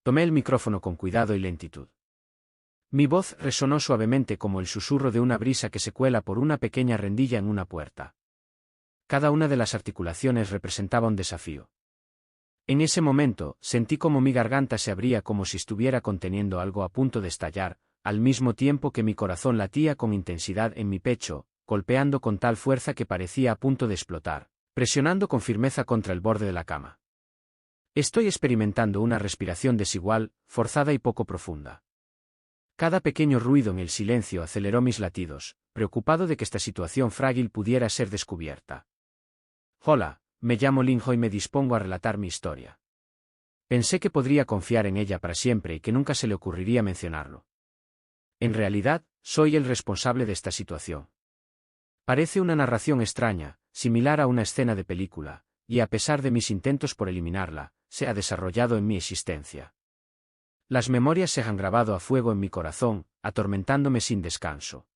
Tomé el micrófono con cuidado y lentitud. Mi voz resonó suavemente como el susurro de una brisa que se cuela por una pequeña rendilla en una puerta. Cada una de las articulaciones representaba un desafío. En ese momento, sentí como mi garganta se abría como si estuviera conteniendo algo a punto de estallar, al mismo tiempo que mi corazón latía con intensidad en mi pecho, golpeando con tal fuerza que parecía a punto de explotar, presionando con firmeza contra el borde de la cama. Estoy experimentando una respiración desigual, forzada y poco profunda. Cada pequeño ruido en el silencio aceleró mis latidos, preocupado de que esta situación frágil pudiera ser descubierta. Hola, me llamo Linho y me dispongo a relatar mi historia. Pensé que podría confiar en ella para siempre y que nunca se le ocurriría mencionarlo. En realidad, soy el responsable de esta situación. Parece una narración extraña, similar a una escena de película, y a pesar de mis intentos por eliminarla, se ha desarrollado en mi existencia. Las memorias se han grabado a fuego en mi corazón, atormentándome sin descanso.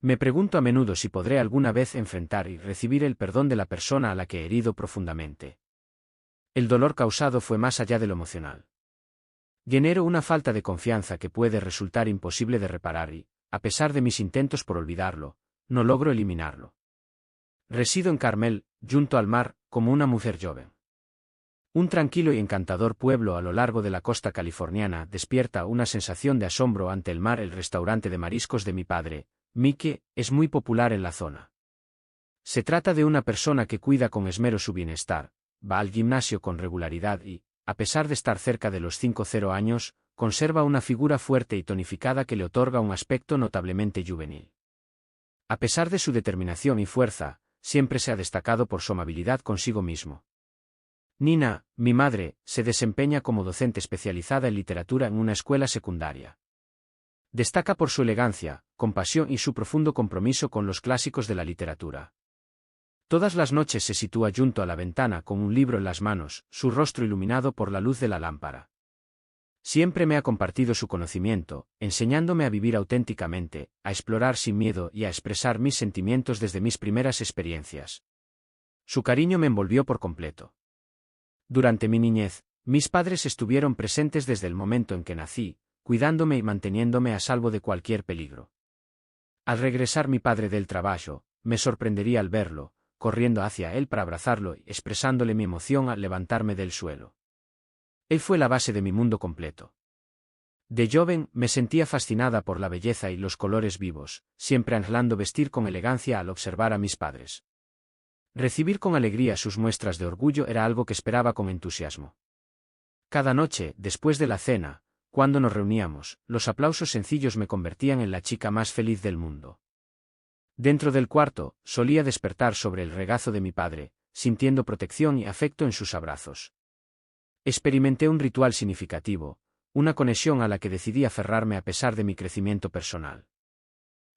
Me pregunto a menudo si podré alguna vez enfrentar y recibir el perdón de la persona a la que he herido profundamente. El dolor causado fue más allá de lo emocional. Genero una falta de confianza que puede resultar imposible de reparar y, a pesar de mis intentos por olvidarlo, no logro eliminarlo. Resido en Carmel, junto al mar, como una mujer joven. Un tranquilo y encantador pueblo a lo largo de la costa californiana despierta una sensación de asombro ante el mar. El restaurante de mariscos de mi padre, Mike, es muy popular en la zona. Se trata de una persona que cuida con esmero su bienestar, va al gimnasio con regularidad y, a pesar de estar cerca de los 50 años, conserva una figura fuerte y tonificada que le otorga un aspecto notablemente juvenil. A pesar de su determinación y fuerza, siempre se ha destacado por su amabilidad consigo mismo. Nina, mi madre, se desempeña como docente especializada en literatura en una escuela secundaria. Destaca por su elegancia, compasión y su profundo compromiso con los clásicos de la literatura. Todas las noches se sitúa junto a la ventana con un libro en las manos, su rostro iluminado por la luz de la lámpara. Siempre me ha compartido su conocimiento, enseñándome a vivir auténticamente, a explorar sin miedo y a expresar mis sentimientos desde mis primeras experiencias. Su cariño me envolvió por completo. Durante mi niñez, mis padres estuvieron presentes desde el momento en que nací, cuidándome y manteniéndome a salvo de cualquier peligro. Al regresar mi padre del trabajo, me sorprendería al verlo, corriendo hacia él para abrazarlo y expresándole mi emoción al levantarme del suelo. Él fue la base de mi mundo completo. De joven, me sentía fascinada por la belleza y los colores vivos, siempre anhelando vestir con elegancia al observar a mis padres. Recibir con alegría sus muestras de orgullo era algo que esperaba con entusiasmo. Cada noche, después de la cena, cuando nos reuníamos, los aplausos sencillos me convertían en la chica más feliz del mundo. Dentro del cuarto, solía despertar sobre el regazo de mi padre, sintiendo protección y afecto en sus abrazos. Experimenté un ritual significativo, una conexión a la que decidí aferrarme a pesar de mi crecimiento personal.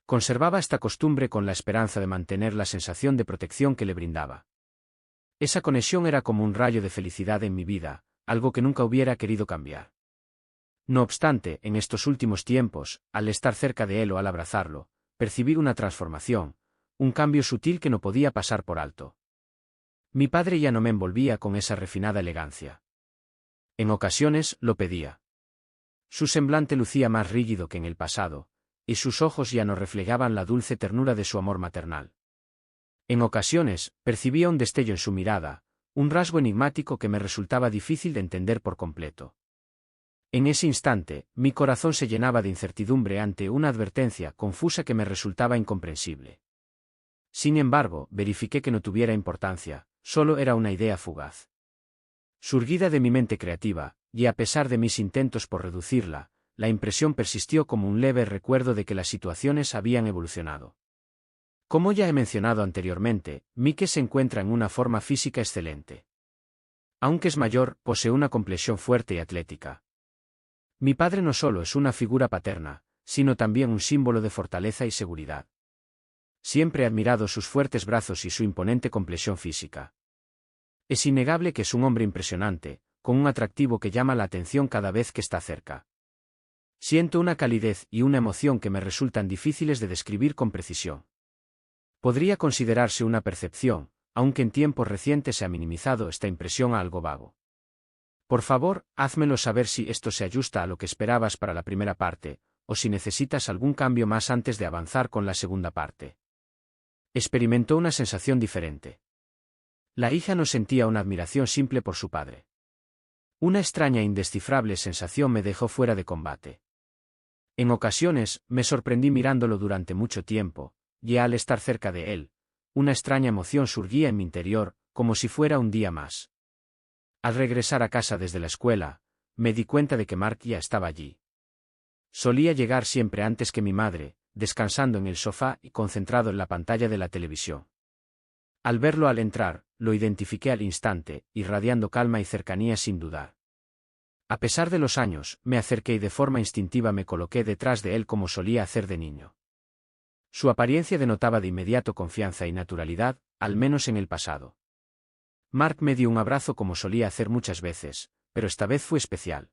Conservaba esta costumbre con la esperanza de mantener la sensación de protección que le brindaba. Esa conexión era como un rayo de felicidad en mi vida, algo que nunca hubiera querido cambiar. No obstante, en estos últimos tiempos, al estar cerca de él o al abrazarlo, percibí una transformación, un cambio sutil que no podía pasar por alto. Mi padre ya no me envolvía con esa refinada elegancia. En ocasiones, lo pedía. Su semblante lucía más rígido que en el pasado, y sus ojos ya no reflejaban la dulce ternura de su amor maternal. En ocasiones, percibía un destello en su mirada, un rasgo enigmático que me resultaba difícil de entender por completo. En ese instante, mi corazón se llenaba de incertidumbre ante una advertencia confusa que me resultaba incomprensible. Sin embargo, verifiqué que no tuviera importancia, solo era una idea fugaz. Surgida de mi mente creativa, y a pesar de mis intentos por reducirla, la impresión persistió como un leve recuerdo de que las situaciones habían evolucionado. Como ya he mencionado anteriormente, Mike se encuentra en una forma física excelente. Aunque es mayor, posee una complexión fuerte y atlética. Mi padre no solo es una figura paterna, sino también un símbolo de fortaleza y seguridad. Siempre he admirado sus fuertes brazos y su imponente complexión física. Es innegable que es un hombre impresionante, con un atractivo que llama la atención cada vez que está cerca. Siento una calidez y una emoción que me resultan difíciles de describir con precisión. Podría considerarse una percepción, aunque en tiempos recientes se ha minimizado esta impresión a algo vago. Por favor, házmelo saber si esto se ajusta a lo que esperabas para la primera parte, o si necesitas algún cambio más antes de avanzar con la segunda parte. Experimentó una sensación diferente. La hija no sentía una admiración simple por su padre. Una extraña e indescifrable sensación me dejó fuera de combate. En ocasiones, me sorprendí mirándolo durante mucho tiempo, y al estar cerca de él, una extraña emoción surgía en mi interior, como si fuera un día más. Al regresar a casa desde la escuela, me di cuenta de que Mark ya estaba allí. Solía llegar siempre antes que mi madre, descansando en el sofá y concentrado en la pantalla de la televisión. Al verlo al entrar, lo identifiqué al instante, irradiando calma y cercanía sin dudar. A pesar de los años, me acerqué y de forma instintiva me coloqué detrás de él como solía hacer de niño. Su apariencia denotaba de inmediato confianza y naturalidad, al menos en el pasado. Mark me dio un abrazo como solía hacer muchas veces, pero esta vez fue especial.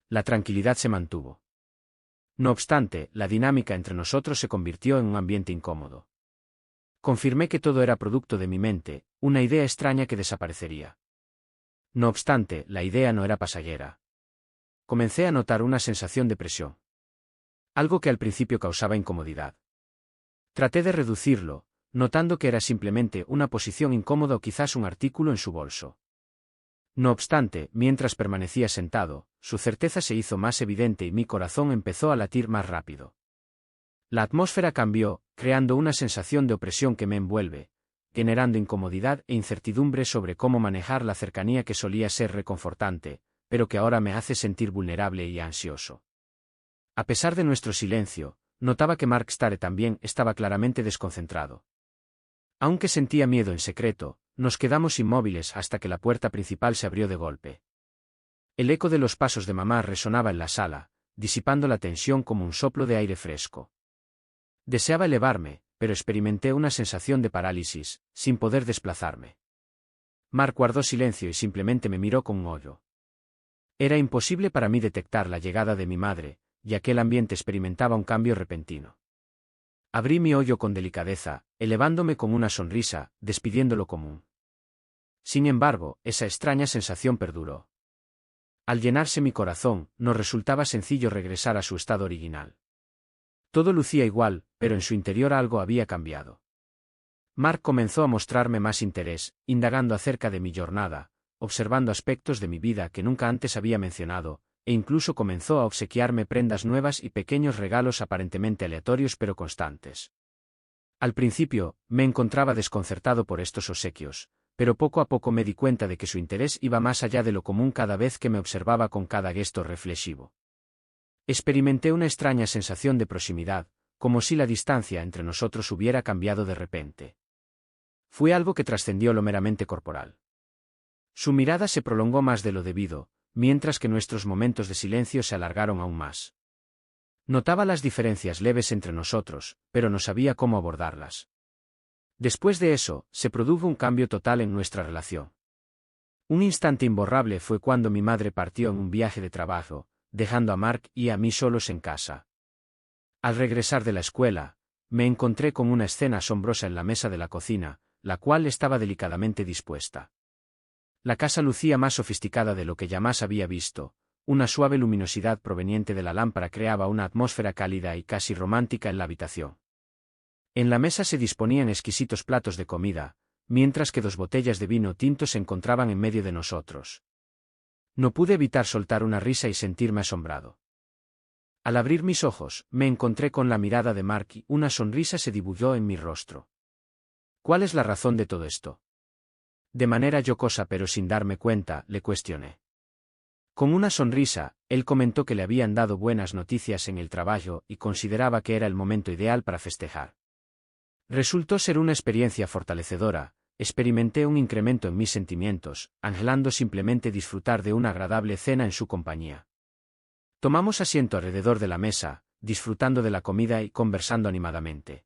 La tranquilidad se mantuvo. No obstante, la dinámica entre nosotros se convirtió en un ambiente incómodo. Confirmé que todo era producto de mi mente, una idea extraña que desaparecería. No obstante, la idea no era pasajera. Comencé a notar una sensación de presión. Algo que al principio causaba incomodidad. Traté de reducirlo, notando que era simplemente una posición incómoda o quizás un artículo en su bolso. No obstante, mientras permanecía sentado, su certeza se hizo más evidente y mi corazón empezó a latir más rápido. La atmósfera cambió, creando una sensación de opresión que me envuelve, generando incomodidad e incertidumbre sobre cómo manejar la cercanía que solía ser reconfortante, pero que ahora me hace sentir vulnerable y ansioso. A pesar de nuestro silencio, notaba que Mark Starr también estaba claramente desconcentrado. Aunque sentía miedo en secreto, nos quedamos inmóviles hasta que la puerta principal se abrió de golpe. El eco de los pasos de mamá resonaba en la sala, disipando la tensión como un soplo de aire fresco. Deseaba elevarme, pero experimenté una sensación de parálisis, sin poder desplazarme. Mark guardó silencio y simplemente me miró con un hoyo. Era imposible para mí detectar la llegada de mi madre, y aquel ambiente experimentaba un cambio repentino. Abrí mi hoyo con delicadeza, elevándome con una sonrisa, despidiendo lo común. Sin embargo, esa extraña sensación perduró. Al llenarse mi corazón, no resultaba sencillo regresar a su estado original. Todo lucía igual, pero en su interior algo había cambiado. Mark comenzó a mostrarme más interés, indagando acerca de mi jornada, observando aspectos de mi vida que nunca antes había mencionado, e incluso comenzó a obsequiarme prendas nuevas y pequeños regalos aparentemente aleatorios pero constantes. Al principio, me encontraba desconcertado por estos obsequios, pero poco a poco me di cuenta de que su interés iba más allá de lo común cada vez que me observaba con cada gesto reflexivo. Experimenté una extraña sensación de proximidad, como si la distancia entre nosotros hubiera cambiado de repente. Fue algo que trascendió lo meramente corporal. Su mirada se prolongó más de lo debido, mientras que nuestros momentos de silencio se alargaron aún más. Notaba las diferencias leves entre nosotros, pero no sabía cómo abordarlas. Después de eso, se produjo un cambio total en nuestra relación. Un instante imborrable fue cuando mi madre partió en un viaje de trabajo, dejando a Mark y a mí solos en casa. Al regresar de la escuela, me encontré con una escena asombrosa en la mesa de la cocina, la cual estaba delicadamente dispuesta. La casa lucía más sofisticada de lo que jamás había visto, una suave luminosidad proveniente de la lámpara creaba una atmósfera cálida y casi romántica en la habitación. En la mesa se disponían exquisitos platos de comida, mientras que 2 botellas de vino tinto se encontraban en medio de nosotros. No pude evitar soltar una risa y sentirme asombrado. Al abrir mis ojos, me encontré con la mirada de Mark y una sonrisa se dibujó en mi rostro. ¿Cuál es la razón de todo esto? De manera jocosa pero sin darme cuenta, le cuestioné. Con una sonrisa, él comentó que le habían dado buenas noticias en el trabajo y consideraba que era el momento ideal para festejar. Resultó ser una experiencia fortalecedora. Experimenté un incremento en mis sentimientos, anhelando simplemente disfrutar de una agradable cena en su compañía. Tomamos asiento alrededor de la mesa, disfrutando de la comida y conversando animadamente.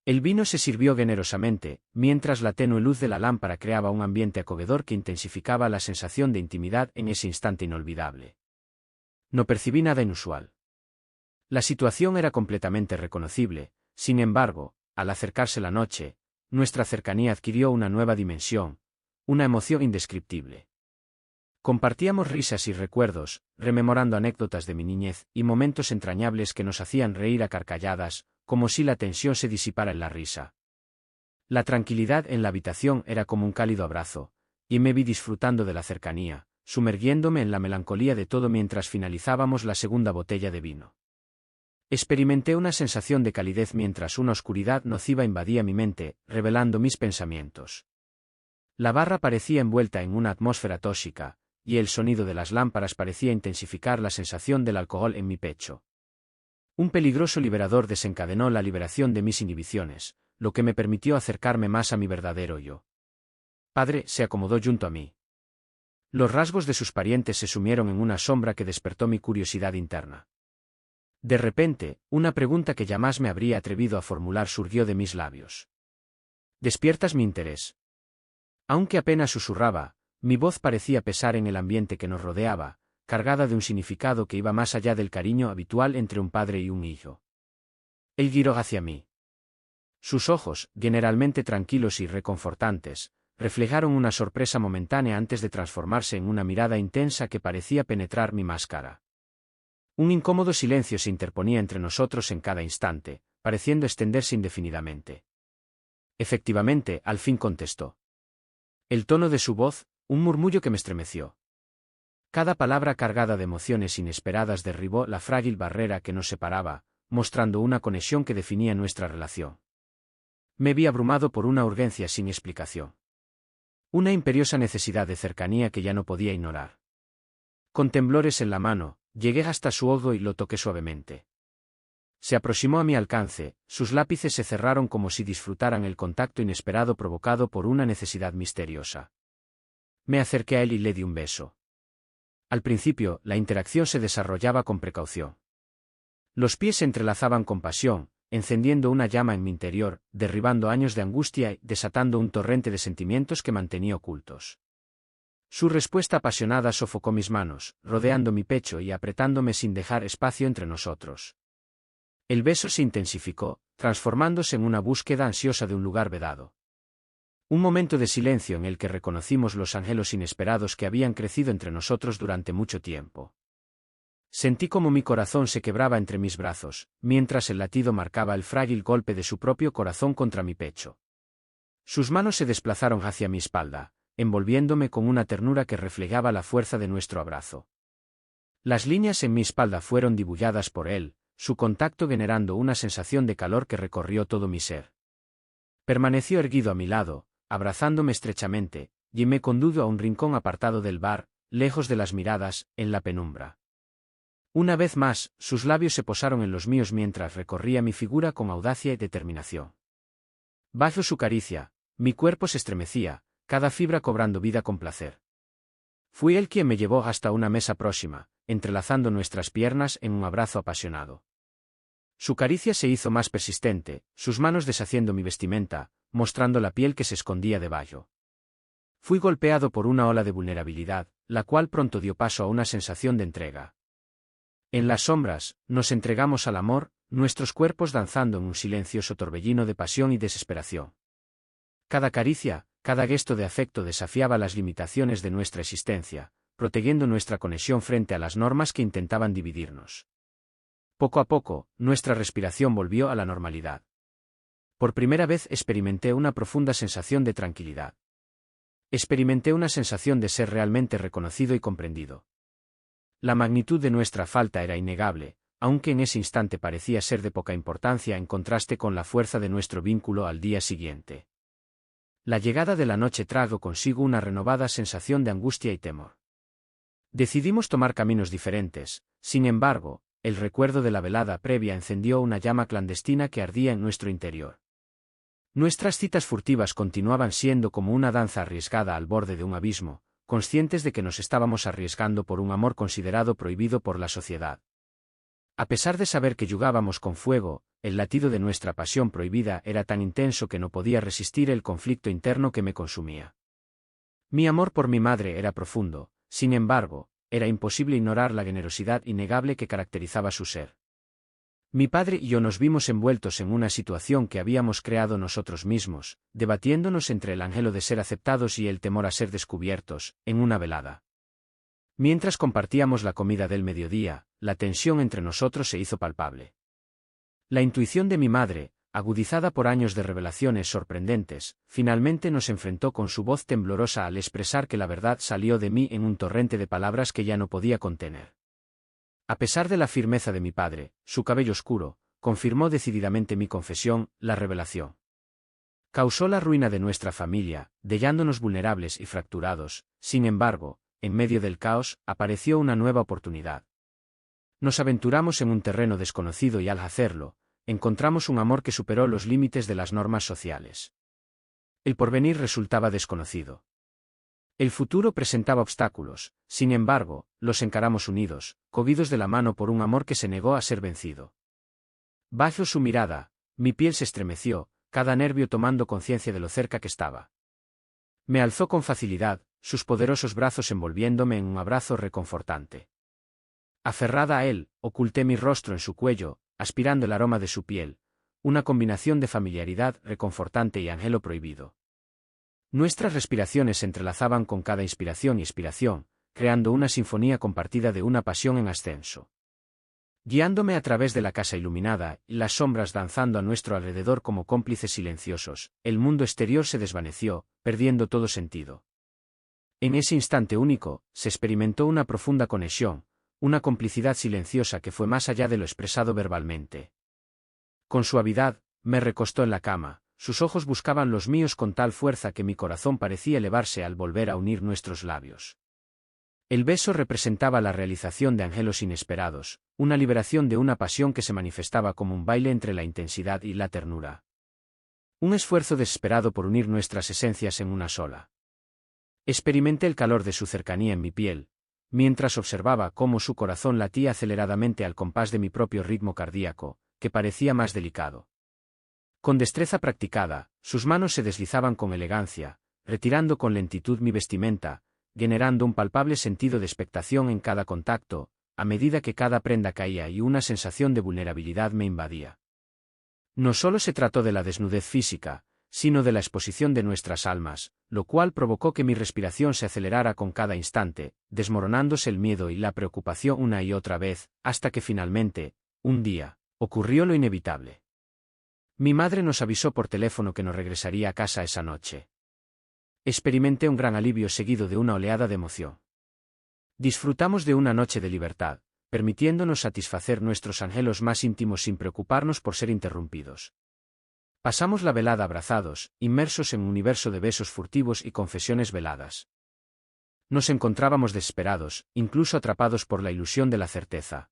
El vino se sirvió generosamente, mientras la tenue luz de la lámpara creaba un ambiente acogedor que intensificaba la sensación de intimidad en ese instante inolvidable. No percibí nada inusual. La situación era completamente reconocible, sin embargo, al acercarse la noche, nuestra cercanía adquirió una nueva dimensión, una emoción indescriptible. Compartíamos risas y recuerdos, rememorando anécdotas de mi niñez y momentos entrañables que nos hacían reír a carcalladas, como si la tensión se disipara en la risa. La tranquilidad en la habitación era como un cálido abrazo, y me vi disfrutando de la cercanía, sumergiéndome en la melancolía de todo mientras finalizábamos la segunda botella de vino. Experimenté una sensación de calidez mientras una oscuridad nociva invadía mi mente, revelando mis pensamientos. La barra parecía envuelta en una atmósfera tóxica, y el sonido de las lámparas parecía intensificar la sensación del alcohol en mi pecho. Un peligroso liberador desencadenó la liberación de mis inhibiciones, lo que me permitió acercarme más a mi verdadero yo. Padre se acomodó junto a mí. Los rasgos de sus parientes se sumieron en una sombra que despertó mi curiosidad interna. De repente, una pregunta que jamás me habría atrevido a formular surgió de mis labios. ¿Despiertas mi interés? Aunque apenas susurraba, mi voz parecía pesar en el ambiente que nos rodeaba, cargada de un significado que iba más allá del cariño habitual entre un padre y un hijo. Él giró hacia mí. Sus ojos, generalmente tranquilos y reconfortantes, reflejaron una sorpresa momentánea antes de transformarse en una mirada intensa que parecía penetrar mi máscara. Un incómodo silencio se interponía entre nosotros en cada instante, pareciendo extenderse indefinidamente. Efectivamente, al fin contestó. El tono de su voz, un murmullo que me estremeció. Cada palabra cargada de emociones inesperadas derribó la frágil barrera que nos separaba, mostrando una conexión que definía nuestra relación. Me vi abrumado por una urgencia sin explicación. Una imperiosa necesidad de cercanía que ya no podía ignorar. Con temblores en la mano, llegué hasta su ojo y lo toqué suavemente. Se aproximó a mi alcance, sus lápices se cerraron como si disfrutaran el contacto inesperado provocado por una necesidad misteriosa. Me acerqué a él y le di un beso. Al principio, la interacción se desarrollaba con precaución. Los pies se entrelazaban con pasión, encendiendo una llama en mi interior, derribando años de angustia y desatando un torrente de sentimientos que mantenía ocultos. Su respuesta apasionada sofocó mis manos, rodeando mi pecho y apretándome sin dejar espacio entre nosotros. El beso se intensificó, transformándose en una búsqueda ansiosa de un lugar vedado. Un momento de silencio en el que reconocimos los anhelos inesperados que habían crecido entre nosotros durante mucho tiempo. Sentí como mi corazón se quebraba entre mis brazos, mientras el latido marcaba el frágil golpe de su propio corazón contra mi pecho. Sus manos se desplazaron hacia mi espalda, envolviéndome con una ternura que reflejaba la fuerza de nuestro abrazo. Las líneas en mi espalda fueron dibujadas por él, su contacto generando una sensación de calor que recorrió todo mi ser. Permaneció erguido a mi lado, abrazándome estrechamente, y me condujo a un rincón apartado del bar, lejos de las miradas, en la penumbra. Una vez más, sus labios se posaron en los míos mientras recorría mi figura con audacia y determinación. Bajo su caricia, mi cuerpo se estremecía, cada fibra cobrando vida con placer. Fui él quien me llevó hasta una mesa próxima, entrelazando nuestras piernas en un abrazo apasionado. Su caricia se hizo más persistente, sus manos deshaciendo mi vestimenta, mostrando la piel que se escondía debajo. Fui golpeado por una ola de vulnerabilidad, la cual pronto dio paso a una sensación de entrega. En las sombras, nos entregamos al amor, nuestros cuerpos danzando en un silencioso torbellino de pasión y desesperación. Cada caricia, cada gesto de afecto desafiaba las limitaciones de nuestra existencia, protegiendo nuestra conexión frente a las normas que intentaban dividirnos. Poco a poco, nuestra respiración volvió a la normalidad. Por primera vez experimenté una profunda sensación de tranquilidad. Experimenté una sensación de ser realmente reconocido y comprendido. La magnitud de nuestra falta era innegable, aunque en ese instante parecía ser de poca importancia en contraste con la fuerza de nuestro vínculo al día siguiente. La llegada de la noche trajo consigo una renovada sensación de angustia y temor. Decidimos tomar caminos diferentes, sin embargo, el recuerdo de la velada previa encendió una llama clandestina que ardía en nuestro interior. Nuestras citas furtivas continuaban siendo como una danza arriesgada al borde de un abismo, conscientes de que nos estábamos arriesgando por un amor considerado prohibido por la sociedad. A pesar de saber que jugábamos con fuego, el latido de nuestra pasión prohibida era tan intenso que no podía resistir el conflicto interno que me consumía. Mi amor por mi madre era profundo, sin embargo, era imposible ignorar la generosidad innegable que caracterizaba su ser. Mi padre y yo nos vimos envueltos en una situación que habíamos creado nosotros mismos, debatiéndonos entre el anhelo de ser aceptados y el temor a ser descubiertos, en una velada. Mientras compartíamos la comida del mediodía, la tensión entre nosotros se hizo palpable. La intuición de mi madre, agudizada por años de revelaciones sorprendentes, finalmente nos enfrentó con su voz temblorosa al expresar que la verdad salió de mí en un torrente de palabras que ya no podía contener. A pesar de la firmeza de mi padre, su cabello oscuro, confirmó decididamente mi confesión, la revelación. Causó la ruina de nuestra familia, dejándonos vulnerables y fracturados. Sin embargo, en medio del caos, apareció una nueva oportunidad. Nos aventuramos en un terreno desconocido y al hacerlo, encontramos un amor que superó los límites de las normas sociales. El porvenir resultaba desconocido. El futuro presentaba obstáculos, sin embargo, los encaramos unidos, cogidos de la mano por un amor que se negó a ser vencido. Bajo su mirada, mi piel se estremeció, cada nervio tomando conciencia de lo cerca que estaba. Me alzó con facilidad, sus poderosos brazos envolviéndome en un abrazo reconfortante. Aferrada a él, oculté mi rostro en su cuello, aspirando el aroma de su piel, una combinación de familiaridad reconfortante y anhelo prohibido. Nuestras respiraciones se entrelazaban con cada inspiración y expiración, creando una sinfonía compartida de una pasión en ascenso. Guiándome a través de la casa iluminada, y las sombras danzando a nuestro alrededor como cómplices silenciosos, el mundo exterior se desvaneció, perdiendo todo sentido. En ese instante único, se experimentó una profunda conexión, una complicidad silenciosa que fue más allá de lo expresado verbalmente. Con suavidad, me recostó en la cama, sus ojos buscaban los míos con tal fuerza que mi corazón parecía elevarse al volver a unir nuestros labios. El beso representaba la realización de anhelos inesperados, una liberación de una pasión que se manifestaba como un baile entre la intensidad y la ternura. Un esfuerzo desesperado por unir nuestras esencias en una sola. Experimenté el calor de su cercanía en mi piel, mientras observaba cómo su corazón latía aceleradamente al compás de mi propio ritmo cardíaco, que parecía más delicado. Con destreza practicada, sus manos se deslizaban con elegancia, retirando con lentitud mi vestimenta, generando un palpable sentido de expectación en cada contacto, a medida que cada prenda caía y una sensación de vulnerabilidad me invadía. No solo se trató de la desnudez física, sino de la exposición de nuestras almas, lo cual provocó que mi respiración se acelerara con cada instante, desmoronándose el miedo y la preocupación una y otra vez, hasta que finalmente, un día, ocurrió lo inevitable. Mi madre nos avisó por teléfono que no regresaría a casa esa noche. Experimenté un gran alivio seguido de una oleada de emoción. Disfrutamos de una noche de libertad, permitiéndonos satisfacer nuestros anhelos más íntimos sin preocuparnos por ser interrumpidos. Pasamos la velada abrazados, inmersos en un universo de besos furtivos y confesiones veladas. Nos encontrábamos desesperados, incluso atrapados por la ilusión de la certeza.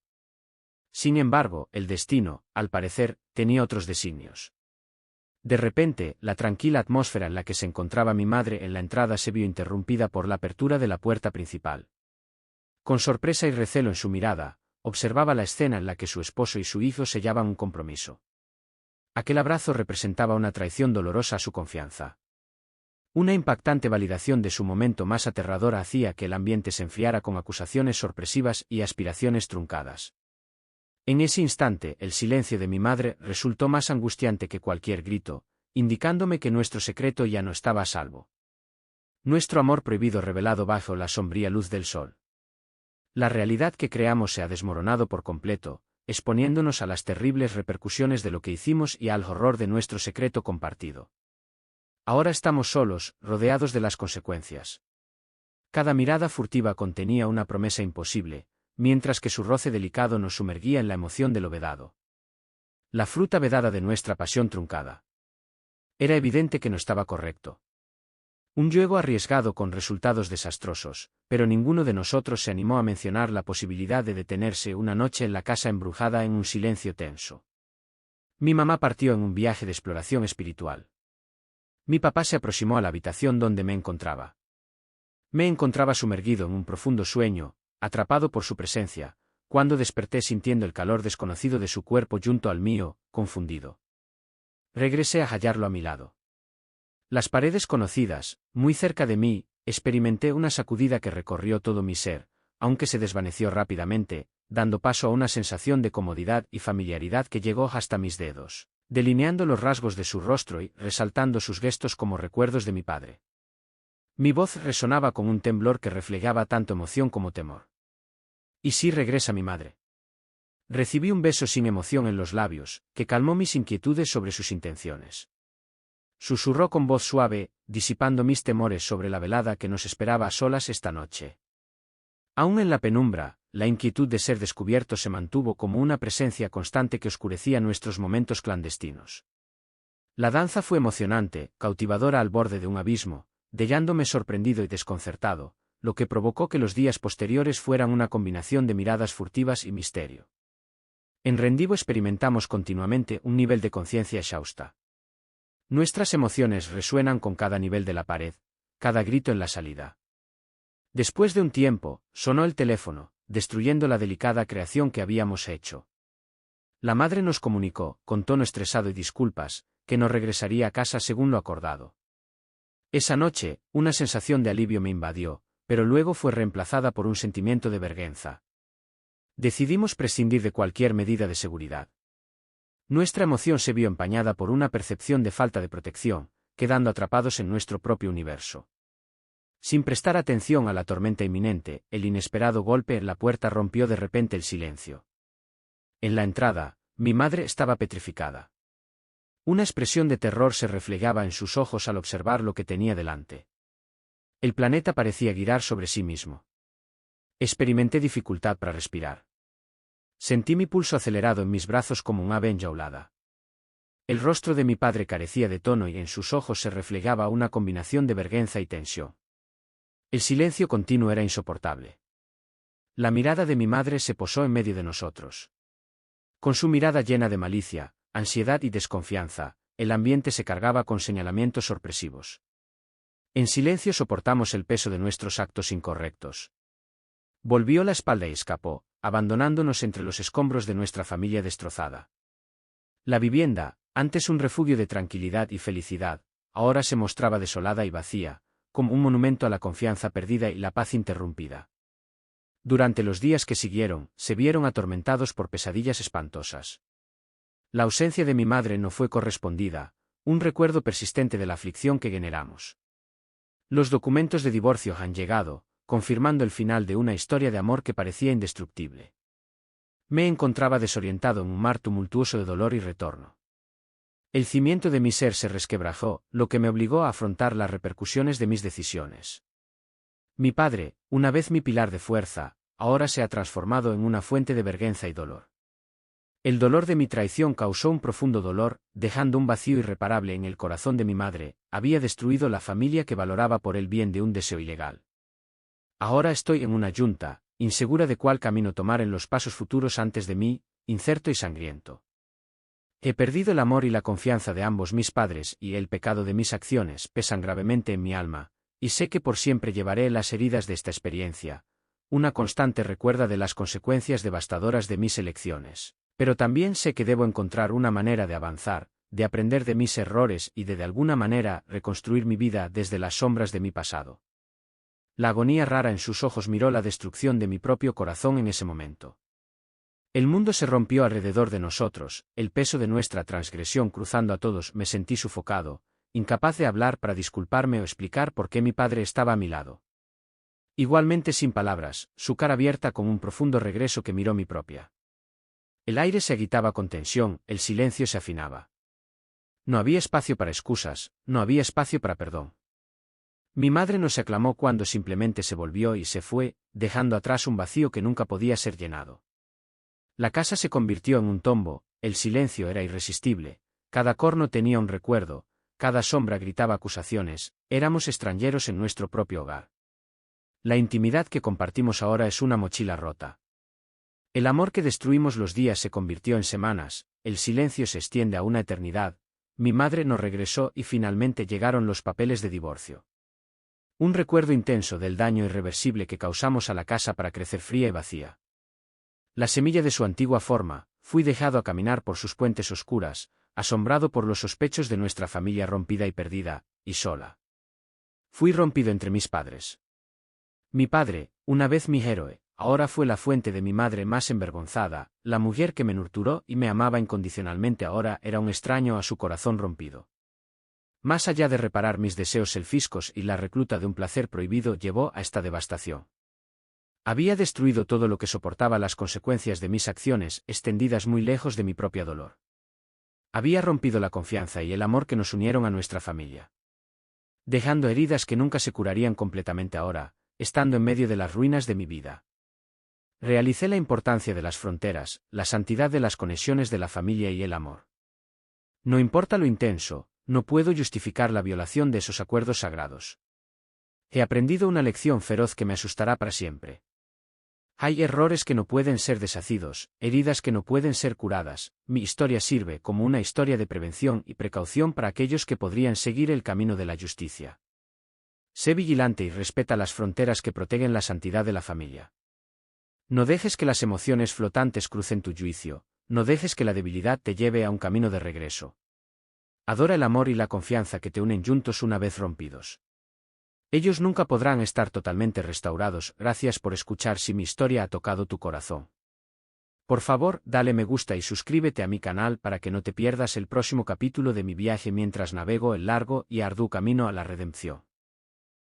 Sin embargo, el destino, al parecer, tenía otros designios. De repente, la tranquila atmósfera en la que se encontraba mi madre en la entrada se vio interrumpida por la apertura de la puerta principal. Con sorpresa y recelo en su mirada, observaba la escena en la que su esposo y su hijo sellaban un compromiso. Aquel abrazo representaba una traición dolorosa a su confianza. Una impactante validación de su momento más aterrador hacía que el ambiente se enfriara con acusaciones sorpresivas y aspiraciones truncadas. En ese instante, el silencio de mi madre resultó más angustiante que cualquier grito, indicándome que nuestro secreto ya no estaba a salvo. Nuestro amor prohibido revelado bajo la sombría luz del sol. La realidad que creamos se ha desmoronado por completo, exponiéndonos a las terribles repercusiones de lo que hicimos y al horror de nuestro secreto compartido. Ahora estamos solos, rodeados de las consecuencias. Cada mirada furtiva contenía una promesa imposible, mientras que su roce delicado nos sumergía en la emoción de lo vedado. La fruta vedada de nuestra pasión truncada. Era evidente que no estaba correcto. Un juego arriesgado con resultados desastrosos, pero ninguno de nosotros se animó a mencionar la posibilidad de detenerse una noche en la casa embrujada en un silencio tenso. Mi mamá partió en un viaje de exploración espiritual. Mi papá se aproximó a la habitación donde me encontraba. Me encontraba sumergido en un profundo sueño, atrapado por su presencia, cuando desperté sintiendo el calor desconocido de su cuerpo junto al mío, confundido. Regresé a hallarlo a mi lado. Las paredes conocidas, muy cerca de mí, experimenté una sacudida que recorrió todo mi ser, aunque se desvaneció rápidamente, dando paso a una sensación de comodidad y familiaridad que llegó hasta mis dedos, delineando los rasgos de su rostro y resaltando sus gestos como recuerdos de mi padre. Mi voz resonaba con un temblor que reflejaba tanto emoción como temor. ¿Y si regresa mi madre? Recibí un beso sin emoción en los labios, que calmó mis inquietudes sobre sus intenciones. Susurró con voz suave, disipando mis temores sobre la velada que nos esperaba a solas esta noche. Aún en la penumbra, la inquietud de ser descubierto se mantuvo como una presencia constante que oscurecía nuestros momentos clandestinos. La danza fue emocionante, cautivadora al borde de un abismo, dejándome sorprendido y desconcertado, lo que provocó que los días posteriores fueran una combinación de miradas furtivas y misterio. En Rendivo experimentamos continuamente un nivel de conciencia exhausta. Nuestras emociones resuenan con cada nivel de la pared, cada grito en la salida. Después de un tiempo, sonó el teléfono, destruyendo la delicada creación que habíamos hecho. La madre nos comunicó, con tono estresado y disculpas, que no regresaría a casa según lo acordado. Esa noche, una sensación de alivio me invadió, pero luego fue reemplazada por un sentimiento de vergüenza. Decidimos prescindir de cualquier medida de seguridad. Nuestra emoción se vio empañada por una percepción de falta de protección, quedando atrapados en nuestro propio universo. Sin prestar atención a la tormenta inminente, el inesperado golpe en la puerta rompió de repente el silencio. En la entrada, mi madre estaba petrificada. Una expresión de terror se reflejaba en sus ojos al observar lo que tenía delante. El planeta parecía girar sobre sí mismo. Experimenté dificultad para respirar. Sentí mi pulso acelerado en mis brazos como un ave enjaulada. El rostro de mi padre carecía de tono y en sus ojos se reflejaba una combinación de vergüenza y tensión. El silencio continuo era insoportable. La mirada de mi madre se posó en medio de nosotros. Con su mirada llena de malicia, ansiedad y desconfianza, el ambiente se cargaba con señalamientos sorpresivos. En silencio soportamos el peso de nuestros actos incorrectos. Volvió la espalda y escapó, abandonándonos entre los escombros de nuestra familia destrozada. La vivienda, antes un refugio de tranquilidad y felicidad, ahora se mostraba desolada y vacía, como un monumento a la confianza perdida y la paz interrumpida. Durante los días que siguieron, se vieron atormentados por pesadillas espantosas. La ausencia de mi madre no fue correspondida, un recuerdo persistente de la aflicción que generamos. Los documentos de divorcio han llegado, confirmando el final de una historia de amor que parecía indestructible. Me encontraba desorientado en un mar tumultuoso de dolor y retorno. El cimiento de mi ser se resquebrajó, lo que me obligó a afrontar las repercusiones de mis decisiones. Mi padre, una vez mi pilar de fuerza, ahora se ha transformado en una fuente de vergüenza y dolor. El dolor de mi traición causó un profundo dolor, dejando un vacío irreparable en el corazón de mi madre, había destruido la familia que valoraba por el bien de un deseo ilegal. Ahora estoy en una yunta, insegura de cuál camino tomar en los pasos futuros antes de mí, incierto y sangriento. He perdido el amor y la confianza de ambos mis padres y el pecado de mis acciones pesan gravemente en mi alma, y sé que por siempre llevaré las heridas de esta experiencia, una constante recuerda de las consecuencias devastadoras de mis elecciones, pero también sé que debo encontrar una manera de avanzar, de aprender de mis errores y de alguna manera reconstruir mi vida desde las sombras de mi pasado. La agonía rara en sus ojos miró la destrucción de mi propio corazón en ese momento. El mundo se rompió alrededor de nosotros, el peso de nuestra transgresión cruzando a todos, me sentí sofocado, incapaz de hablar para disculparme o explicar por qué mi padre estaba a mi lado. Igualmente sin palabras, su cara abierta con un profundo regreso que miró mi propia. El aire se agitaba con tensión, el silencio se afinaba. No había espacio para excusas, no había espacio para perdón. Mi madre no se aclamó cuando simplemente se volvió y se fue, dejando atrás un vacío que nunca podía ser llenado. La casa se convirtió en un tombo, el silencio era irresistible, cada corno tenía un recuerdo, cada sombra gritaba acusaciones, éramos extranjeros en nuestro propio hogar. La intimidad que compartimos ahora es una mochila rota. El amor que destruimos los días se convirtió en semanas, el silencio se extiende a una eternidad, mi madre no regresó y finalmente llegaron los papeles de divorcio. Un recuerdo intenso del daño irreversible que causamos a la casa para crecer fría y vacía. La semilla de su antigua forma, fui dejado a caminar por sus puentes oscuras, asombrado por los sospechos de nuestra familia rompida y perdida, y sola. Fui rompido entre mis padres. Mi padre, una vez mi héroe, ahora fue la fuente de mi madre más envergonzada, la mujer que me nurturó y me amaba incondicionalmente ahora era un extraño a su corazón rompido. Más allá de reparar mis deseos selfiscos y la recluta de un placer prohibido llevó a esta devastación. Había destruido todo lo que soportaba las consecuencias de mis acciones, extendidas muy lejos de mi propio dolor. Había rompido la confianza y el amor que nos unieron a nuestra familia. Dejando heridas que nunca se curarían completamente ahora, estando en medio de las ruinas de mi vida. Realicé la importancia de las fronteras, la santidad de las conexiones de la familia y el amor. No importa lo intenso, no puedo justificar la violación de esos acuerdos sagrados. He aprendido una lección feroz que me asustará para siempre. Hay errores que no pueden ser deshacidos, heridas que no pueden ser curadas. Mi historia sirve como una historia de prevención y precaución para aquellos que podrían seguir el camino de la justicia. Sé vigilante y respeta las fronteras que protegen la santidad de la familia. No dejes que las emociones flotantes crucen tu juicio, no dejes que la debilidad te lleve a un camino de regreso. Adora el amor y la confianza que te unen juntos una vez rompidos. Ellos nunca podrán estar totalmente restaurados. Gracias por escuchar. Si mi historia ha tocado tu corazón, por favor, dale me gusta y suscríbete a mi canal para que no te pierdas el próximo capítulo de mi viaje mientras navego el largo y arduo camino a la redención.